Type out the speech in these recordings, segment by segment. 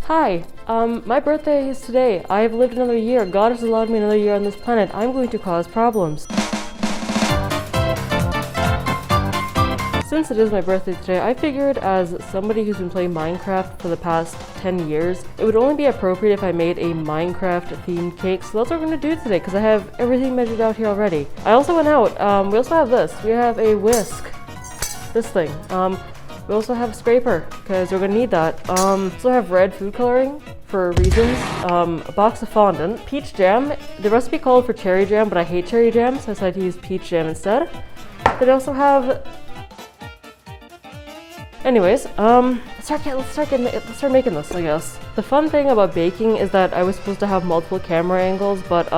Hi, my birthday is today. I have lived another year. God has allowed me another year on this planet. I'm going to cause problems. Since it is my birthday today, I figured as somebody who's been playing Minecraft for the past 10 years, it would only be appropriate if I made a Minecraft themed cake. So that's what we're going to do today because I have everything measured out here already. I also went out. We also have this. We have a whisk. This thing. We also have a scraper because we're going to need that. Also have red food coloring for reasons. A box of fondant. Peach jam. The recipe called for cherry jam, but I hate cherry jam, so I decided to use peach jam instead. Then I also have... Anyways, let's start making this, I guess. The fun thing about baking is that I was supposed to have multiple camera angles, but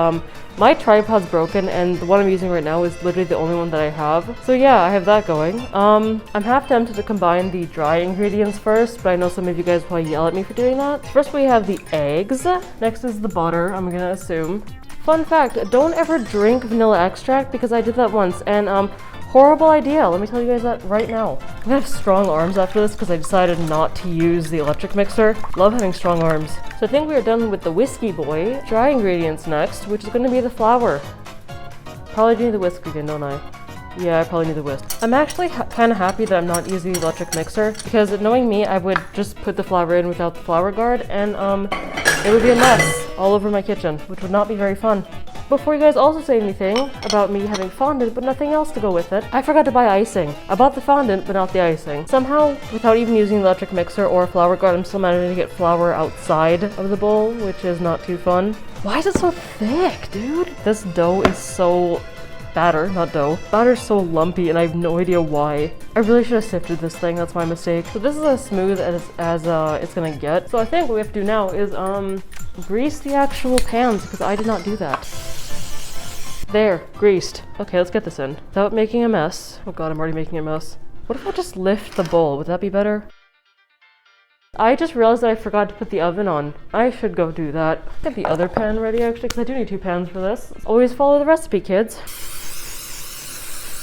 my tripod's broken and the one I'm using right now is literally the only one that I have. So yeah, I have that going. I'm half tempted to combine the dry ingredients first, but I know some of you guys will probably yell at me for doing that. First we have the eggs. Next is the butter, I'm gonna assume. Fun fact, don't ever drink vanilla extract because I did that once and horrible idea, let me tell you guys that right now. I'm gonna have strong arms after this because I decided not to use the electric mixer. Love having strong arms. So I think we are done with the whiskey boy. Dry ingredients next, which is gonna be the flour. Probably do need the whisk again, don't I? Yeah, I probably need the whisk. I'm actually kind of happy that I'm not using the electric mixer because knowing me, I would just put the flour in without the flour guard and it would be a mess all over my kitchen, which would not be very fun. Before you guys also say anything about me having fondant but nothing else to go with it, I forgot to buy icing. I bought the fondant but not the icing. Somehow, without even using the electric mixer or a flour guard, I'm still managing to get flour outside of the bowl, which is not too fun. Why is it so thick, dude? This dough is so... batter, not dough. Batter's so lumpy and I have no idea why. I really should have sifted this thing, that's my mistake. So this is as smooth as it's gonna get. So I think what we have to do now is grease the actual pans because I did not do that. There, greased. Okay, let's get this in. Without making a mess. Oh god, I'm already making a mess. What if I just lift the bowl? Would that be better? I just realized that I forgot to put the oven on. I should go do that. Get the other pan ready actually, because I do need 2 pans for this. Always follow the recipe, kids.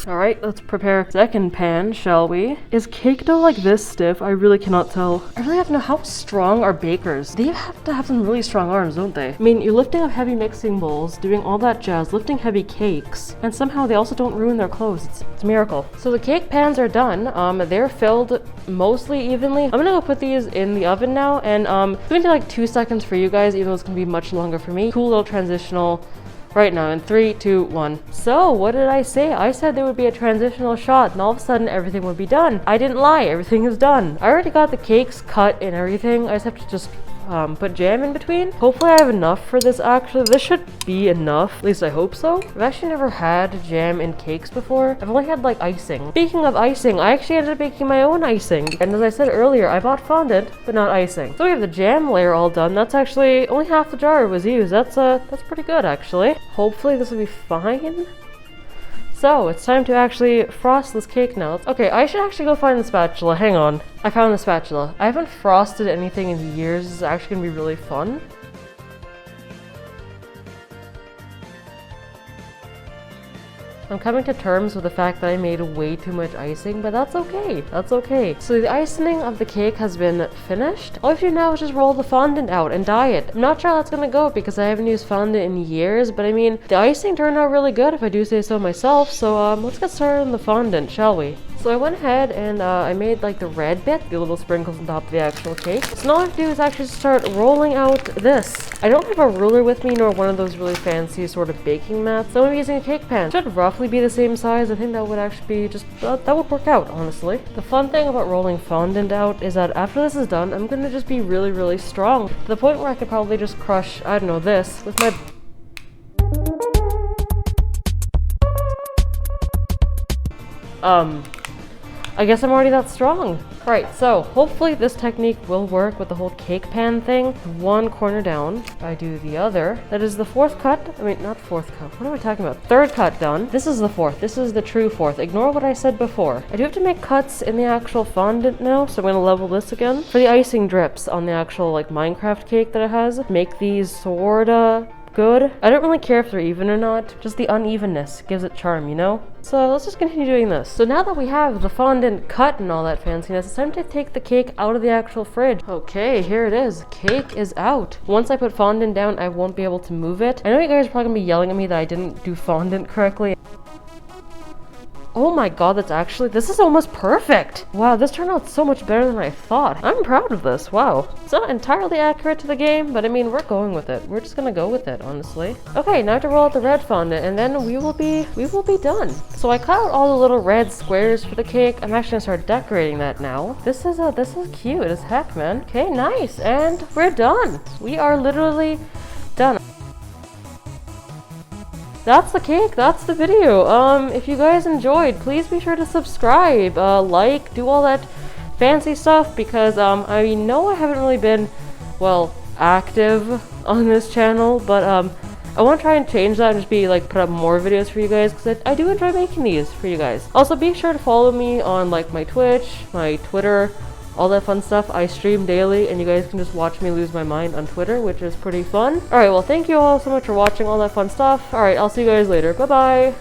Alright, let's prepare second pan, shall we? Is cake dough like this stiff? I really cannot tell. I really have to know how strong are bakers. They have to have some really strong arms, don't they? I mean, you're lifting up heavy mixing bowls, doing all that jazz, lifting heavy cakes, and somehow they also don't ruin their clothes. It's a miracle. So the cake pans are done. They're filled mostly evenly. I'm gonna go put these in the oven now, and it's gonna take like 2 seconds for you guys, even though it's gonna be much longer for me. Cool little transitional. Right now, in 3, 2, 1. So, what did I say? I said there would be a transitional shot, and all of a sudden everything would be done. I didn't lie, everything is done. I already got the cakes cut and everything. I just have to just put jam in between. Hopefully I have enough for this actually. This should be enough, at least I hope so. I've actually never had jam in cakes before. I've only had like icing. Speaking of icing, I actually ended up making my own icing. And as I said earlier, I bought fondant, but not icing. So we have the jam layer all done. That's actually, only half the jar was used. That's pretty good actually. Hopefully this will be fine. So, it's time to actually frost this cake now. Okay, I should actually go find the spatula. Hang on. I found the spatula. I haven't frosted anything in years. This is actually gonna be really fun. I'm coming to terms with the fact that I made way too much icing, but that's okay. That's okay. So the icing of the cake has been finished. All I have to do now is just roll the fondant out and dye it. I'm not sure how that's gonna go because I haven't used fondant in years, but I mean, the icing turned out really good if I do say so myself. So let's get started on the fondant, shall we? So I went ahead and I made like the red bit, the little sprinkles on top of the actual cake. So all I have to do is actually start rolling out this. I don't have a ruler with me nor one of those really fancy sort of baking mats, so I'm using a cake pan. It should roughly be the same size. I think that would actually be just, that would work out, honestly. The fun thing about rolling fondant out is that after this is done, I'm gonna just be really, really strong. To the point where I could probably just crush, I don't know, this with my... I guess I'm already that strong. Right, so hopefully this technique will work with the whole cake pan thing. One corner down, I do the other. That is the 4th cut. I mean, not 4th cut. What am I talking about? 3rd cut done. This is the 4th. This is the true 4th. Ignore what I said before. I do have to make cuts in the actual fondant now, so I'm gonna level this again. For the icing drips on the actual like Minecraft cake that it has, make these sorta good. I don't really care if they're even or not, just the unevenness gives it charm, you know? So let's just continue doing this. So now that we have the fondant cut and all that fanciness, it's time to take the cake out of the actual fridge. Okay, here it is. Cake is out. Once I put fondant down, I won't be able to move it. I know you guys are probably gonna be yelling at me that I didn't do fondant correctly. Oh my god, this is almost perfect! Wow, this turned out so much better than I thought. I'm proud of this, wow. It's not entirely accurate to the game, but I mean, we're going with it. We're just gonna go with it, honestly. Okay, now to roll out the red fondant, and then we will be done. So I cut out all the little red squares for the cake. I'm actually gonna start decorating that now. This is cute as heck, man. Okay, nice, and we're done. We are literally done. That's the cake, that's the video. If you guys enjoyed, please be sure to subscribe, like, do all that fancy stuff, because I know I haven't really been, well, active on this channel, but I want to try and change that and just be like put up more videos for you guys, because I do enjoy making these for you guys. Also, be sure to follow me on like my Twitch, my Twitter, all that fun stuff. I stream daily, and you guys can just watch me lose my mind on Twitter, which is pretty fun. Alright, well, thank you all so much for watching all that fun stuff. Alright, I'll see you guys later. Bye-bye!